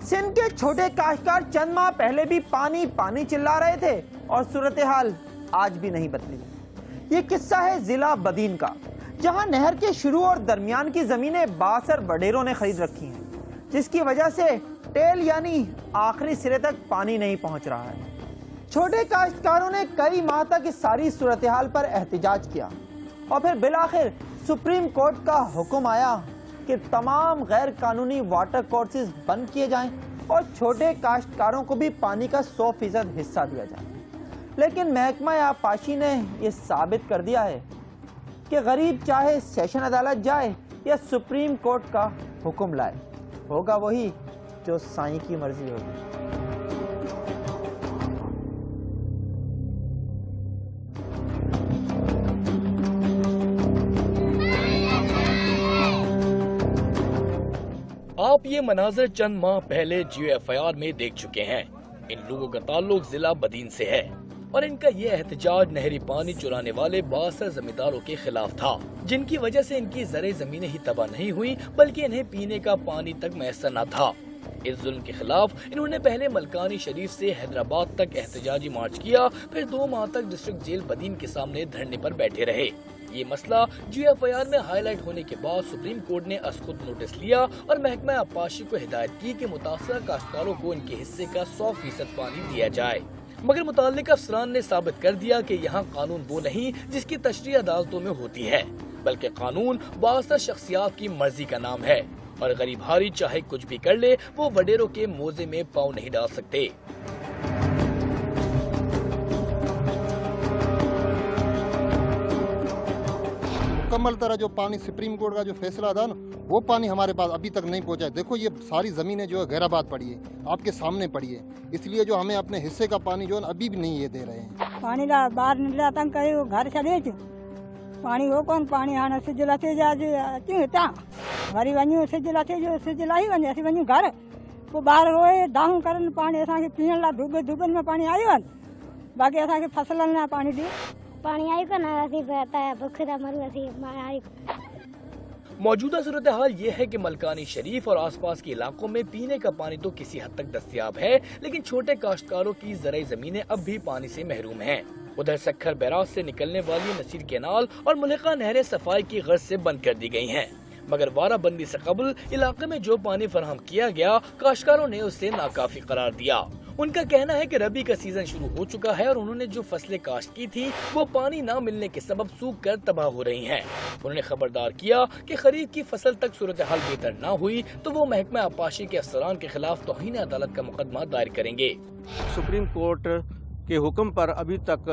सिंध के छोटे काश्तकार चंद माह पहले भी पानी पानी चिल्ला रहे थे और सूरत-ए-हाल आज भी नहीं बदली। ये किस्सा है जिला बदीन का, जहां नहर के शुरू और दरमियान की जमीनें बासर वडेरों ने खरीद रखी हैं, जिसकी वजह से टेल यानी आखिरी सिरे तक पानी नहीं पहुंच रहा है। छोटे काश्तकारों ने कई माह तक इस सारी सूरत-ए-हाल पर एहतजाज किया और फिर बिलाखिर सुप्रीम कोर्ट का हुक्म आया कि तमाम गैर कानूनी वाटर कोर्सेज बंद किए जाएं और छोटे काश्तकारों को भी पानी का 100% हिस्सा दिया जाए। लेकिन महकमा आबपाशी ने ये साबित कर दिया है कि गरीब चाहे सेशन अदालत जाए या सुप्रीम कोर्ट का हुक्म लाए, होगा वही जो साईं की मर्जी होगी। आप ये मनाजर चंद माह पहले GOFIR में देख चुके हैं। इन लोगों का ताल्लुक जिला बदीन से है और इनका ये एहतजाज नहरी पानी चुराने वाले बासर जमींदारों के खिलाफ था, जिनकी वजह से इनकी ज़रे ज़मीनें ही तबाह नहीं हुई बल्कि इन्हें पीने का पानी तक मैसर न था। इस जुल्म के खिलाफ इन्होंने पहले मलकानी शरीफ से हैदराबाद तक एहतजाजी मार्च किया, फिर 2 माह तक डिस्ट्रिक्ट जेल बदीन के सामने धरने पर बैठे रहे। ये मसला GOFIR में हाईलाइट होने के बाद सुप्रीम कोर्ट ने खुद नोटिस लिया और महकमा आबपाशी को हिदायत की कि मुतासरा काश्तकारों को इनके हिस्से का 100% पानी दिया जाए। मगर मुताल्लिका अफसरान ने साबित कर दिया कि यहाँ कानून वो नहीं जिसकी तशरीह अदालतों में होती है, बल्कि कानून बासर शख्सियात की मर्जी का नाम है और गरीब हारी चाहे कुछ भी कर ले, वो वडेरों के मोजे में पाँव नहीं डाल सकते। मुकम्मल तरह जो पानी सुप्रीम कोर्ट का जो फैसला था ना, वो पानी हमारे पास अभी तक नहीं पहुंचा है। देखो ये सारी ज़मीनें जो है गैराबाद पड़ी है, आपके सामने पड़ी है, इसलिए जो हमें अपने हिस्से का पानी जो है अभी भी नहीं ये दे रहे हैं। पानी ला बाहर निकला तंग करे घर चले पानी हो कौन पानी आना से जलाते जा क्यों ता घरी वञू से जलाते जो से जलाई वञे असी वञू घर को बाहर होए दाहू करन पानी असा के पीण ला दुबन में पानी आयो बाकी असा के फसलन ना पानी दी पानी आई को ना असी बता है भूख दा मरू असी आई। मौजूदा सूरत हाल ये है कि मलकानी शरीफ और आसपास के इलाकों में पीने का पानी तो किसी हद तक दस्तयाब है, लेकिन छोटे काश्तकारों की ज़राई ज़मीनें अब भी पानी से महरूम हैं। उधर सखर बैराज से निकलने वाली नसीर कैनाल और मुल्का नहरें सफाई की गर्ज से बंद कर दी गई हैं, मगर वाराबंदी से कबल इलाके में जो पानी फराहम किया गया काश्तकारों ने उसे नाकाफी करार दिया। उनका कहना है कि रबी का सीजन शुरू हो चुका है और उन्होंने जो फसलें काश्त की थी वो पानी न मिलने के सबब सूख कर तबाह हो रही हैं। उन्होंने खबरदार किया कि खरीफ की फसल तक सूरत हाल बेहतर न हुई तो वो महकमा आबपाशी के अफसरान के खिलाफ तौहीन अदालत का मुकदमा दायर करेंगे। सुप्रीम कोर्ट के हुक्म पर अभी तक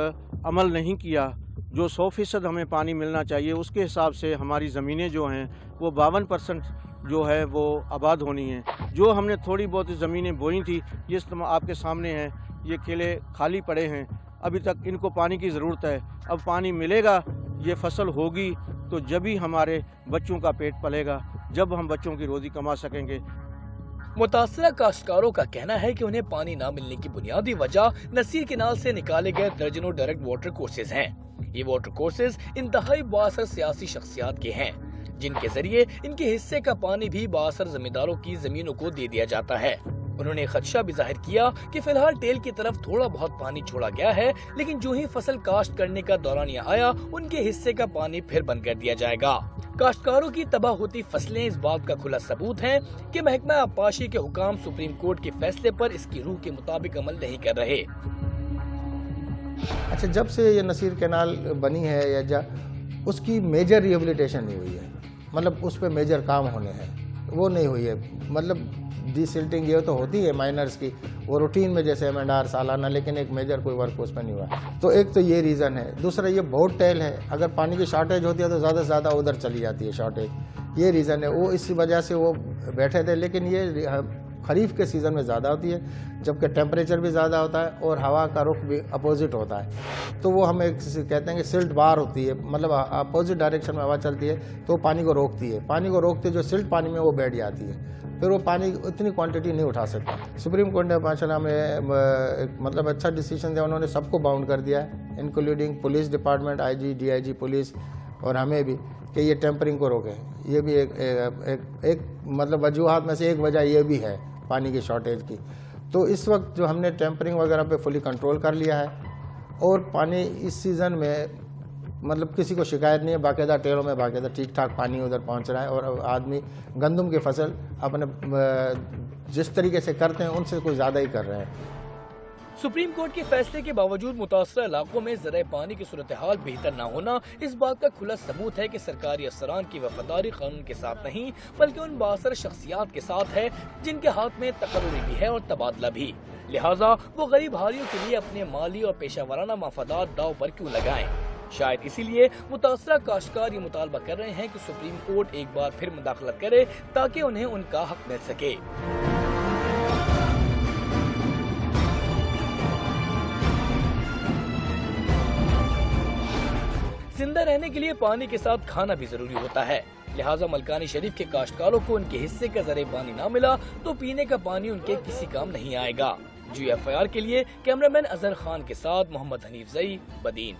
अमल नहीं किया। जो 100% हमें पानी मिलना चाहिए उसके हिसाब से हमारी ज़मीनें जो हैं वो 52% जो है वो आबाद होनी है। जो हमने थोड़ी बहुत ज़मीनें बोई थी ये आपके सामने है, ये केले खाली पड़े हैं, अभी तक इनको पानी की ज़रूरत है। अब पानी मिलेगा, ये फसल होगी तो जब ही हमारे बच्चों का पेट पलेगा, जब हम बच्चों की रोज़ी कमा सकेंगे। मुतासरा काश्तकारों का कहना है कि उन्हें पानी न मिलने की बुनियादी वजह नसीर कैनाल से निकाले गए दर्जनों डायरेक्ट वाटर कोर्सेज हैं। ये वाटर कोर्सेज इंतहाई बासर सियासी शख्सियात के हैं, जिनके जरिए इनके हिस्से का पानी भी बासर जमींदारों की जमीनों को दे दिया जाता है। उन्होंने खदशा भी जाहिर किया कि फिलहाल टेल की तरफ थोड़ा बहुत पानी छोड़ा गया है, लेकिन जो ही फसल काश्त करने का दौरानिया आया उनके हिस्से का पानी फिर बंद कर दिया जाएगा। काश्तकारों की तबाह होती फसलें इस बात का खुला सबूत हैं कि महकमा आबपाशी के हुकाम सुप्रीम कोर्ट के फैसले पर इसकी रूह के मुताबिक अमल नहीं कर रहे। अच्छा, जब से ये नसीर कैनाल बनी है या उसकी मेजर रिहेबिलिटेशन नहीं हुई है, मतलब उस पर मेजर काम होने हैं वो नहीं हुई है। मतलब डिसिल्टिंग ये तो होती है माइनर्स की, वो रूटीन में जैसे M&R सालाना, लेकिन एक मेजर कोई वर्क उसमें नहीं हुआ। तो एक तो ये रीज़न है। दूसरा ये बहुत टेल है, अगर पानी की शॉर्टेज होती है तो ज़्यादा से ज़्यादा उधर चली जाती है शॉर्टेज, ये रीज़न है। वो इसी वजह से वो बैठे थे, लेकिन ये खरीफ के सीज़न में ज़्यादा होती है जबकि टेम्परेचर भी ज़्यादा होता है और हवा का रुख भी अपोजिट होता है। तो वो हम एक कहते हैं कि सिल्ट बार होती है, मतलब अपोजिट डायरेक्शन में हवा चलती है तो पानी को रोकती है। पानी को रोकते जो सिल्ट पानी में वो बैठ जाती है, फिर वो पानी उतनी क्वांटिटी नहीं उठा सकता। सुप्रीम कोर्ट ने माशाल्लाह में मतलब अच्छा डिसीजन दिया, उन्होंने सबको बाउंड कर दिया है, including police department, IG, DIG police और हमें भी, कि ये टेम्परिंग को रोकें। ये भी एक मतलब वजूहात में से एक वजह ये भी है پانی کی شارٹیج کی. تو اس وقت جو ہم نے ٹیمپرنگ وغیرہ پہ فلی کنٹرول کر لیا ہے اور پانی اس سیزن میں مطلب کسی کو شکایت نہیں ہے. باقاعدہ ٹیروں میں باقاعدہ ٹھیک ٹھاک پانی ادھر پہنچ رہا ہے اور آدمی گندم کی فصل اپنے جس طریقے سے کرتے ہیں ان سے کوئی زیادہ ہی کر رہے ہیں. سپریم کورٹ کے فیصلے کے باوجود متاثرہ علاقوں میں ذرائع پانی کی صورتحال بہتر نہ ہونا اس بات کا کھلا ثبوت ہے کہ سرکاری افسران کی وفاداری قانون کے ساتھ نہیں بلکہ ان بااثر شخصیات کے ساتھ ہے جن کے ہاتھ میں تقرری بھی ہے اور تبادلہ بھی. لہٰذا وہ غریب ہاریوں کے لیے اپنے مالی اور پیشہ ورانہ مفادات داؤ پر کیوں لگائیں. شاید اسی لیے متاثرہ کاشتکار یہ مطالبہ کر رہے ہیں کہ سپریم کورٹ ایک بار پھر مداخلت کرے تاکہ انہیں ان کا حق مل سکے. زندہ رہنے کے لیے پانی کے ساتھ کھانا بھی ضروری ہوتا ہے. لہٰذا ملکانی شریف کے کاشتکاروں کو ان کے حصے کا ذریعہ پانی نہ ملا تو پینے کا پانی ان کے کسی کام نہیں آئے گا. GFIR کے لیے کیمرہ مین اظہر خان کے ساتھ محمد حنیف زئی، بدین.